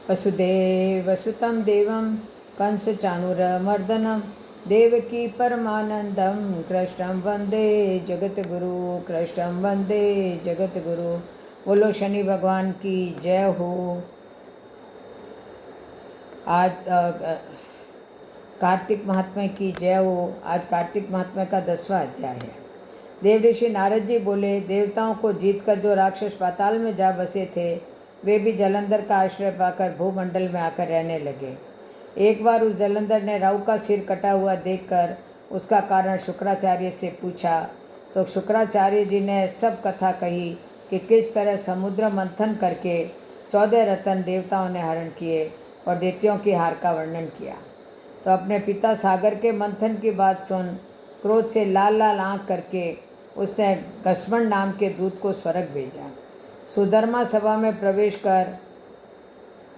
वसुदेवसुतं देवं कंसचाणूरमर्दनं देवकी परमानंदं कृष्णं वंदे जगतगुरु कृष्णं वंदे जगतगुरु। बोलो शनि भगवान की जय हो। आज कार्तिक महात्म्य की जय हो। आज कार्तिक महात्म्य का 10वां अध्याय है। देव ऋषि नारद जी बोले, देवताओं को जीतकर जो राक्षस पाताल में जा बसे थे, वे भी जलंधर का आश्रय पाकर भूमंडल में आकर रहने लगे। एक बार उस जलंधर ने राहु का सिर कटा हुआ देखकर उसका कारण शुक्राचार्य से पूछा, तो शुक्राचार्य जी ने सब कथा कही कि किस तरह समुद्र मंथन करके 14 रत्न देवताओं ने हरण किए और दैत्यों की हार का वर्णन किया। तो अपने पिता सागर के मंथन की बात सुन क्रोध से लाल लाल आँख करके उसने घस्मण नाम के दूत को स्वर्ग भेजा। सुधर्मा सभा में प्रवेश कर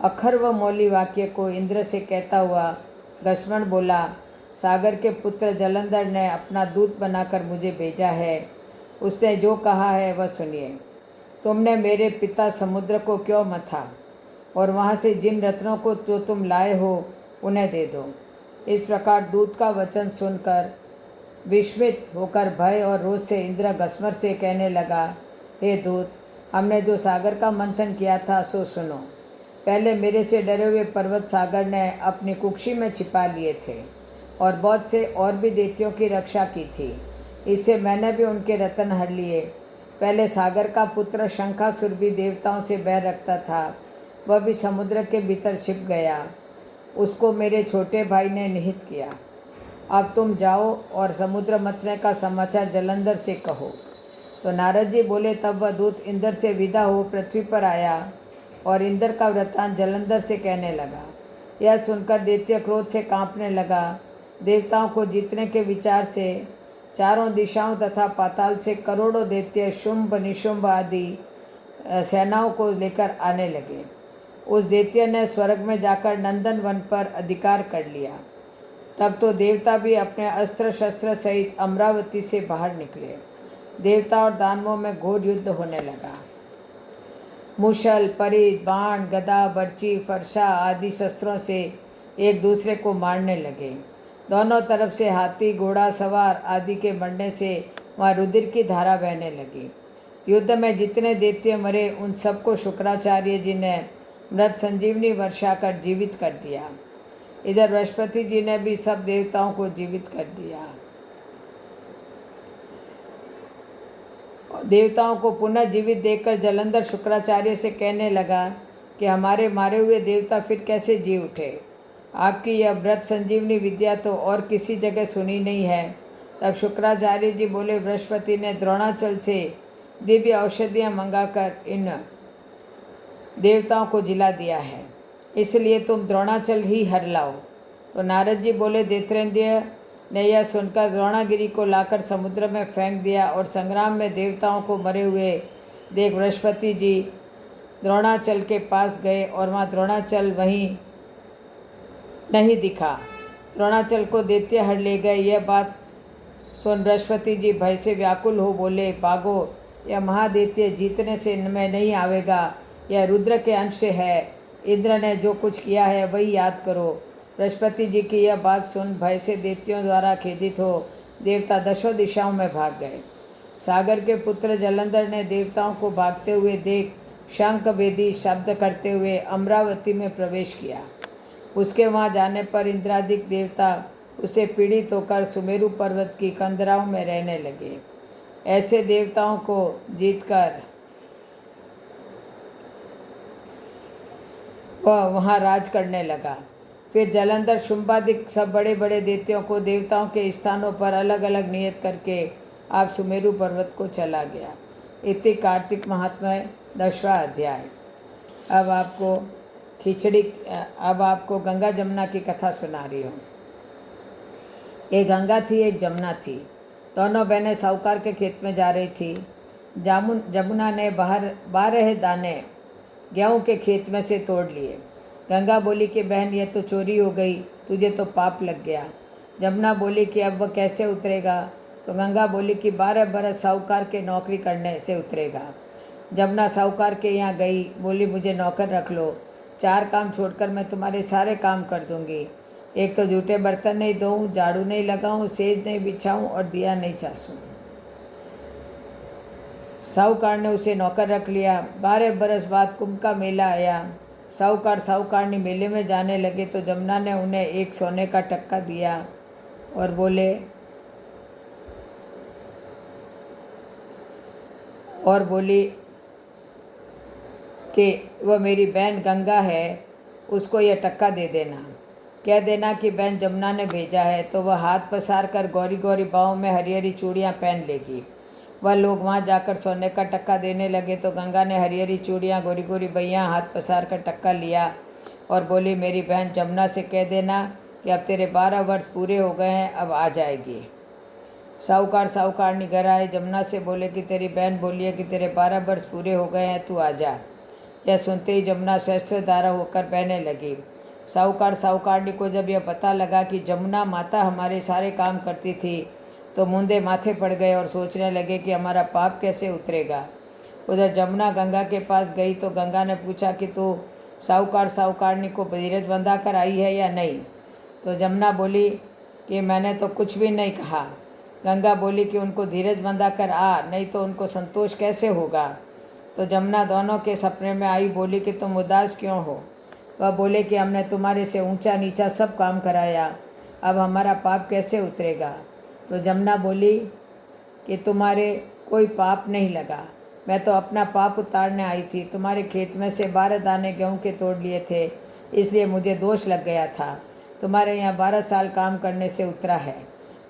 अखर्व मौली वाक्य को इंद्र से कहता हुआ घस्मण बोला, सागर के पुत्र जलंधर ने अपना दूत बनाकर मुझे भेजा है। उसने जो कहा है वह सुनिए। तुमने मेरे पिता समुद्र को क्यों मथा और वहाँ से जिन रत्नों को जो तुम लाए हो उन्हें दे दो। इस प्रकार दूत का वचन सुनकर विस्मित होकर भय और रोष से इंद्र घस्मण से कहने लगा, हे दूत, हमने जो सागर का मंथन किया था सो सुनो। पहले मेरे से डरे हुए पर्वत सागर ने अपनी कुक्षी में छिपा लिए थे और बहुत से और भी दैत्यों की रक्षा की थी। इससे मैंने भी उनके रत्न हर लिए। पहले सागर का पुत्र शंखासुर भी देवताओं से बैर रखता था, वह भी समुद्र के भीतर छिप गया। उसको मेरे छोटे भाई ने निहित किया। अब तुम जाओ और समुद्र मथने का समाचार जलंधर से कहो। तो नारद जी बोले, तब वह दूत इंद्र से विदा हो पृथ्वी पर आया और इंद्र का वृत्तांत जलंधर से कहने लगा। यह सुनकर दैत्य क्रोध से कांपने लगा। देवताओं को जीतने के विचार से चारों दिशाओं तथा पाताल से करोड़ों दैत्य शुंभ निशुंभ आदि सेनाओं को लेकर आने लगे। उस दैत्य ने स्वर्ग में जाकर नंदन वन पर अधिकार कर लिया। तब तो देवता भी अपने अस्त्र शस्त्र सहित अमरावती से बाहर निकले। देवता और दानवों में घोर युद्ध होने लगा। मुशल, परित, बाण, गदा, बर्ची, फरसा आदि शस्त्रों से एक दूसरे को मारने लगे। दोनों तरफ से हाथी, घोड़ा सवार आदि के मरने से वहाँ रुधिर की धारा बहने लगी। युद्ध में जितने दैत्य मरे उन सबको शुक्राचार्य जी ने मृत संजीवनी वर्षा कर जीवित कर दिया। इधर बृहस्पति जी ने भी सब देवताओं को जीवित कर दिया। देवताओं को पुनः जीवित देखकर जलंधर शुक्राचार्य से कहने लगा कि हमारे मारे हुए देवता फिर कैसे जी उठे। आपकी यह व्रत संजीवनी विद्या तो और किसी जगह सुनी नहीं है। तब शुक्राचार्य जी बोले, बृहस्पति ने द्रोणाचल से दिव्य औषधियाँ मंगाकर इन देवताओं को जिला दिया है, इसलिए तुम द्रोणाचल ही हर लाओ। तो नारद जी बोले, दैत्रेंद्र ने यह सुनकर द्रोणागिरी को लाकर समुद्र में फेंक दिया और संग्राम में देवताओं को मरे हुए देख बृहस्पति जी द्रोणाचल के पास गए और वहाँ द्रोणाचल वहीं नहीं दिखा। द्रोणाचल को दैत्य हर ले गए। यह बात सुन बृहस्पति जी भय से व्याकुल हो बोले, भागो, यह महादैत्य जीतने से इनमें नहीं आवेगा। यह रुद्र के अंश है। इंद्र ने जो कुछ किया है वही याद करो। बृहस्पति जी की यह बात सुन भय से दैत्यों द्वारा खेदित हो देवता दशों दिशाओं में भाग गए। सागर के पुत्र जलंधर ने देवताओं को भागते हुए देख शंख वेदी शब्द करते हुए अमरावती में प्रवेश किया। उसके वहाँ जाने पर इंद्रादिक देवता उसे पीड़ित होकर सुमेरु पर्वत की कंदराओं में रहने लगे। ऐसे देवताओं को जीतकर वह वहाँ राज करने लगा। फिर जलंधर शुंभादिक सब बड़े बड़े दैत्यों को देवताओं के स्थानों पर अलग अलग नियत करके आप सुमेरु पर्वत को चला गया। इति कार्तिक महात्म्य 10वां अध्याय। अब आपको गंगा जमुना की कथा सुना रही हूँ। एक गंगा थी, एक जमुना थी। दोनों बहनें साहूकार के खेत में जा रही थी। जमुना ने 12 दाने गेहूँ के खेत में से तोड़ लिए। गंगा बोली कि बहन, ये तो चोरी हो गई, तुझे तो पाप लग गया। जमुना बोली कि अब वह कैसे उतरेगा। तो गंगा बोली कि 12 बरस साहूकार के नौकरी करने से उतरेगा। जमुना साहूकार के यहाँ गई, बोली मुझे नौकर रख लो। 4 काम छोड़कर मैं तुम्हारे सारे काम कर दूंगी। एक तो जूठे बर्तन नहीं धोऊं, झाड़ू नहीं लगाऊं, सेज नहीं बिछाऊं और दिया नहीं चासूं। साहूकार ने उसे नौकर रख लिया। 12 बरस बाद कुंभ का मेला आया। साहूकार साहूकारनी मेले में जाने लगे तो जमुना ने उन्हें एक सोने का टक्का दिया और बोली कि वह मेरी बहन गंगा है, उसको यह टक्का दे देना। कह देना कि बहन जमुना ने भेजा है, तो वह हाथ पसार कर गौरी गौरी बाहों में हरी हरी चूड़ियाँ पहन लेगी। वह लोग वहाँ जाकर सोने का टक्का देने लगे तो गंगा ने हरी हरी चूड़ियाँ, गोरी गोरी बइयाँ हाथ पसार कर टक्का लिया और बोली, मेरी बहन जमुना से कह देना कि अब तेरे 12 वर्ष पूरे हो गए हैं, अब आ जाएगी। साहूकार साहूकारनी घर आए। जमुना से बोले कि तेरी बहन बोली है कि तेरे 12 वर्ष पूरे हो गए हैं, तू आ जा। यह सुनते ही जमुना सहस्त्रधारा होकर बहने लगी। साहूकार साहूकारनी को जब यह पता लगा कि जमुना माता हमारे सारे काम करती थी तो मुंदे माथे पड़ गए और सोचने लगे कि हमारा पाप कैसे उतरेगा। उधर जमुना गंगा के पास गई तो गंगा ने पूछा कि तू साहूकार साहूकारनी को धीरज बंधा कर आई है या नहीं। तो जमुना बोली कि मैंने तो कुछ भी नहीं कहा। गंगा बोली कि उनको धीरज बंधा कर आ, नहीं तो उनको संतोष कैसे होगा। तो जमुना दोनों के सपने में आई, बोली कि तुम उदास क्यों हो। वह बोले कि हमने तुम्हारे से ऊंचा नीचा सब काम कराया, अब हमारा पाप कैसे उतरेगा। तो जमुना बोली कि तुम्हारे कोई पाप नहीं लगा, मैं तो अपना पाप उतारने आई थी। तुम्हारे खेत में से 12 दाने गेहूँ के तोड़ लिए थे, इसलिए मुझे दोष लग गया था। तुम्हारे यहाँ 12 साल काम करने से उतरा है।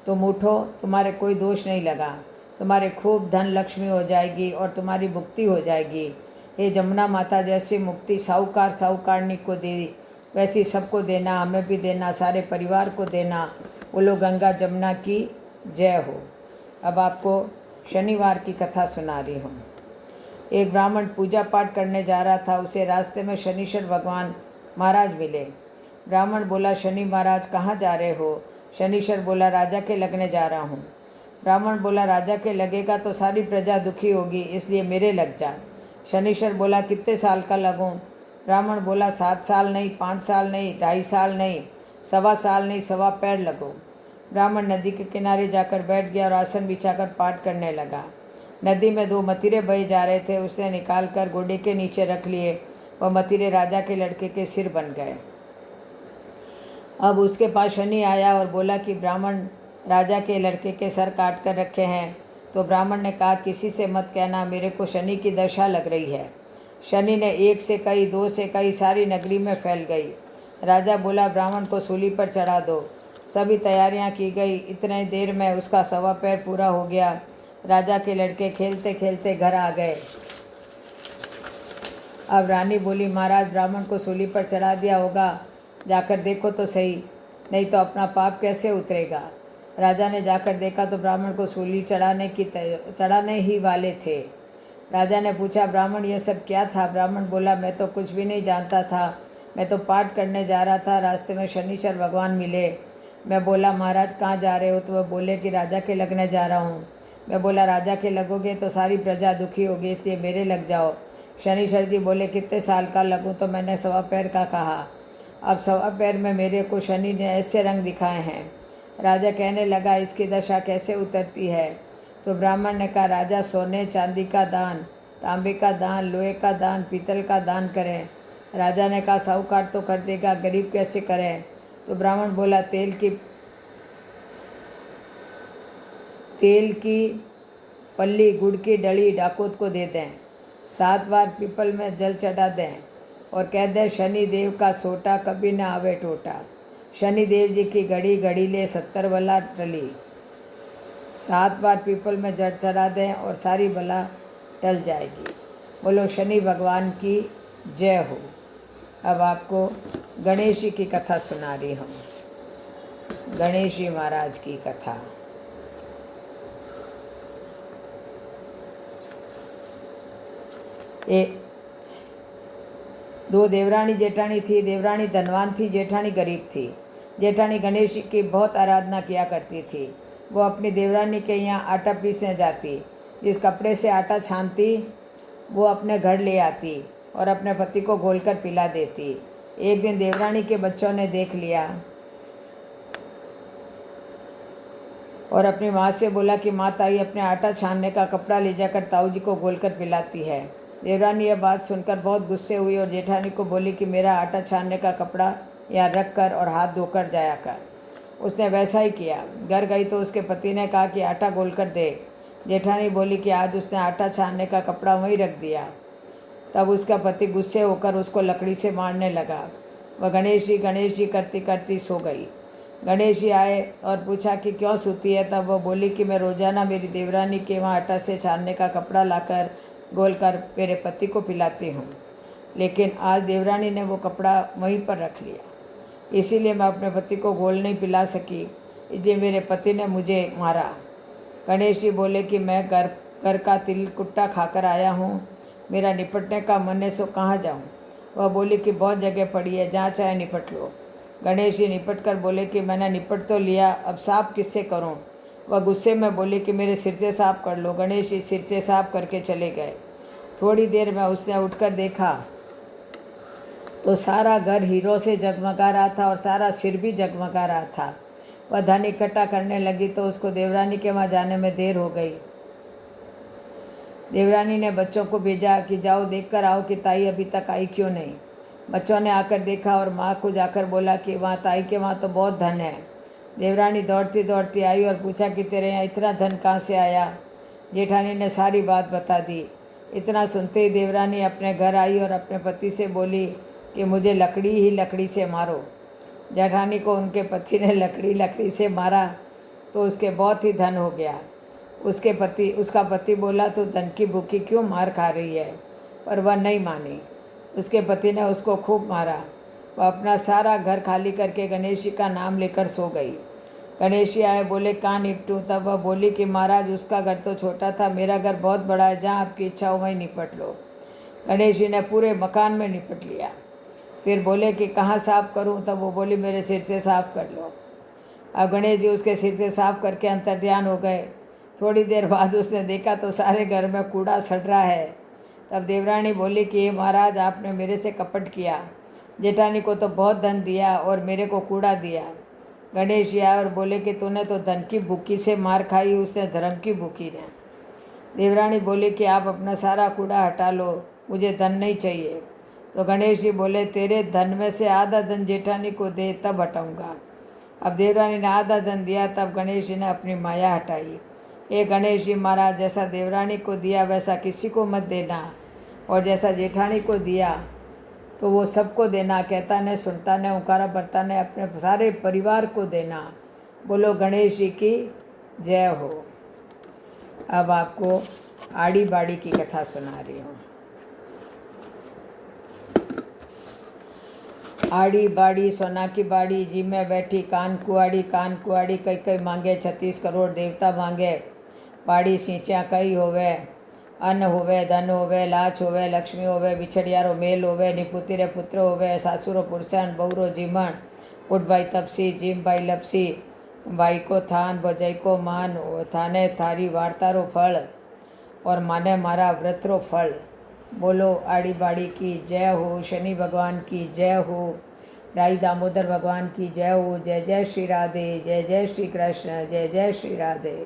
तुम उठो, तुम्हारे कोई दोष नहीं लगा। तुम्हारे खूब धन लक्ष्मी हो जाएगी और तुम्हारी मुक्ति हो जाएगी। हे जमुना माता, जैसी मुक्ति साहूकार साहूकारनी को दी वैसी सबको देना, हमें भी देना, सारे परिवार को देना। बोलो गंगा जमुना की जय हो। अब आपको शनिवार की कथा सुना रही हूँ। एक ब्राह्मण पूजा पाठ करने जा रहा था। उसे रास्ते में शनिश्चर भगवान महाराज मिले। ब्राह्मण बोला, शनि महाराज कहाँ जा रहे हो। शनिश्चर बोला, राजा के लगने जा रहा हूँ। ब्राह्मण बोला, राजा के लगेगा तो सारी प्रजा दुखी होगी, इसलिए मेरे लग जा। शनिश्चर बोला, कितने साल का लगूं। ब्राह्मण बोला, 7 साल नहीं, 5 साल नहीं, 2.5 साल नहीं, 1.25 साल नहीं, 1.25 पैर लगो। ब्राह्मण नदी के किनारे जाकर बैठ गया और आसन बिछाकर पाठ करने लगा। नदी में 2 मतीरे बहे जा रहे थे, उसे निकालकर घोड़े के नीचे रख लिए। वह मतीरे राजा के लड़के के सिर बन गए। अब उसके पास शनि आया और बोला कि ब्राह्मण राजा के लड़के के सर काट कर रखे हैं। तो ब्राह्मण ने कहा, किसी से मत कहना, मेरे को शनि की दशा लग रही है। शनि ने 1 से कही, 2 से कही, सारी नगरी में फैल गई। राजा बोला, ब्राह्मण को सूली पर चढ़ा दो। सभी तैयारियां की गई। इतने देर में उसका 1.25 पैर पूरा हो गया। राजा के लड़के खेलते खेलते घर आ गए। अब रानी बोली, महाराज ब्राह्मण को सूली पर चढ़ा दिया होगा, जाकर देखो तो सही, नहीं तो अपना पाप कैसे उतरेगा। राजा ने जाकर देखा तो ब्राह्मण को सूली चढ़ाने ही वाले थे। राजा ने पूछा, ब्राह्मण ये सब क्या था। ब्राह्मण बोला, मैं तो कुछ भी नहीं जानता था, मैं तो पाठ करने जा रहा था, रास्ते में शनिश्चर भगवान मिले। मैं बोला, महाराज कहाँ जा रहे हो। तो वह बोले कि राजा के लगने जा रहा हूँ। मैं बोला, राजा के लगोगे तो सारी प्रजा दुखी होगी, इसलिए मेरे लग जाओ। शनिश्चर जी बोले, कितने साल का लगूँ। तो मैंने 1.25 पैर का कहा। अब 1.25 पैर में मेरे को शनि ने ऐसे रंग दिखाए हैं। राजा कहने लगा, इसकी दशा कैसे उतरती है। तो ब्राह्मण ने कहा, राजा सोने चांदी का दान, तांबे का दान, लोहे का दान, पीतल का दान करें। राजा ने कहा, साहूकार तो कर देगा, गरीब कैसे करें। तो ब्राह्मण बोला, तेल की पल्ली, गुड़ की डली डाकोत को दे दें, 7 बार पीपल में जल चढ़ा दें और कह दें, शनि देव का सोटा कभी न आवे टोटा। शनि देव जी की घड़ी घड़ी ले 70 बला टली। 7 बार पीपल में जल चढ़ा दें और सारी बला टल जाएगी। बोलो शनि भगवान की जय हो। अब आपको गणेश जी की कथा सुना रही हूँ। गणेश जी महाराज की कथा। दो देवरानी जेठानी थी। देवरानी धनवान थी, जेठानी गरीब थी। जेठानी गणेश जी की बहुत आराधना किया करती थी। वो अपनी देवरानी के यहाँ आटा पीसने जाती। जिस कपड़े से आटा छानती वो अपने घर ले आती और अपने पति को घोलकर पिला देती। एक दिन देवरानी के बच्चों ने देख लिया और अपनी माँ से बोला कि माँ, ताई अपने आटा छानने का कपड़ा ले जाकर ताऊ जी को घोलकर पिलाती है। देवरानी यह बात सुनकर बहुत गुस्से हुई और जेठानी को बोली कि मेरा आटा छानने का कपड़ा यहाँ रख कर और हाथ धोकर जाया कर। उसने वैसा ही किया। घर गई तो उसके पति ने कहा कि आटा घोल कर दे। जेठानी बोली कि आज उसने आटा छानने का कपड़ा वहीं रख दिया। तब उसका पति गुस्से होकर उसको लकड़ी से मारने लगा। वह गणेश जी करती करती सो गई। गणेश जी आए और पूछा कि क्यों सोती है। तब वह बोली कि मैं रोज़ाना मेरी देवरानी के वहाँ आटा से छानने का कपड़ा लाकर घोल कर मेरे पति को पिलाती हूँ, लेकिन आज देवरानी ने वो कपड़ा वहीं पर रख लिया, इसीलिए मैं अपने पति को घोल नहीं पिला सकी, इसलिए मेरे पति ने मुझे मारा। गणेश जी बोले कि मैं घर का तिल कुट्टा खाकर आया हूँ, मेरा निपटने का मन है, सो कहाँ जाऊँ। वह बोली कि बहुत जगह पड़ी है, जहाँ चाहे निपट लो। गणेश जी निपट कर बोले कि मैंने निपट तो लिया, अब साफ किससे करूं। वह गुस्से में बोले कि मेरे सिर से साफ कर लो। गणेश जी सिर से साफ करके चले गए। थोड़ी देर में उसने उठकर देखा तो सारा घर हीरो से जगमगा रहा था और सारा सिर भी जगमगा रहा था। वह धन इकट्ठा करने लगी तो उसको देवरानी के वहाँ जाने में देर हो गई। देवरानी ने बच्चों को भेजा कि जाओ देख कर आओ कि ताई अभी तक आई क्यों नहीं। बच्चों ने आकर देखा और माँ को जाकर बोला कि वहाँ ताई के वहाँ तो बहुत धन है। देवरानी दौड़ती दौड़ती आई और पूछा कि तेरे यहाँ इतना धन कहाँ से आया। जेठानी ने सारी बात बता दी। इतना सुनते ही देवरानी अपने घर आई और अपने पति से बोली कि मुझे लकड़ी ही लकड़ी से मारो। जेठानी को उनके पति ने लकड़ी से मारा तो उसके बहुत ही धन हो गया। उसका पति बोला तो धन की भूखी क्यों मार खा रही है, पर वह नहीं मानी। उसके पति ने उसको खूब मारा। वह अपना सारा घर खाली करके गणेश जी का नाम लेकर सो गई। गणेश जी आए, बोले कहाँ निपटूँ। तब वह बोली कि महाराज उसका घर तो छोटा था, मेरा घर बहुत बड़ा है, जहाँ आपकी इच्छा हो वहीं निपट लो। गणेश जी ने पूरे मकान में निपट लिया। फिर बोले कि कहाँ साफ़ करूँ। तब वो बोली मेरे सिर से साफ़ कर लो। अब गणेश जी उसके सिर से साफ़ करके अंतर्ध्यान हो गए। थोड़ी देर बाद उसने देखा तो सारे घर में कूड़ा सड़ रहा है। तब देवरानी बोली कि महाराज आपने मेरे से कपट किया, जेठानी को तो बहुत धन दिया और मेरे को कूड़ा दिया। गणेश जी आए और बोले कि तूने तो धन की भूखी से मार खाई, उसने धर्म की भूखी ने। देवरानी बोली कि आप अपना सारा कूड़ा हटा लो, मुझे धन नहीं चाहिए। तो गणेश जी बोले तेरे धन में से आधा धन जेठानी को दे, तब हटाऊँगा। अब देवरानी ने आधा धन दिया, तब गणेश जी ने अपनी माया हटाई। ये गणेश जी महाराज, जैसा देवरानी को दिया वैसा किसी को मत देना, और जैसा जेठानी को दिया तो वो सबको देना। कहता ने सुनता ने उकारा भरता ने अपने सारे परिवार को देना। बोलो गणेश जी की जय हो। अब आपको आड़ी बाड़ी की कथा सुना रही हूँ। आड़ी बाड़ी सोना की बाड़ी, जी में बैठी कान कुआड़ी कई कई मांगे 36 करोड़ देवता मांगे। बाड़ी सींचा कई होवे, अन्न होवे धन होवे लाच होवे लक्ष्मी होवे, बिछड़ियारो मेल होवे, निपुतिरे पुत्र होवे, सासुरो पुरसन बहुरो जीमण, उठ भाई तपसी जिम भाई लपसी, भाई को थान भजई को मान, थाने थारी वार्तारो फल और माने मारा व्रतरो फल। बोलो आड़ी बाड़ी की जय हो, शनि भगवान की जय हो, राई दामोदर भगवान की जय हो। जय जय श्री राधे, जय जय श्री कृष्ण, जय जय श्री राधे।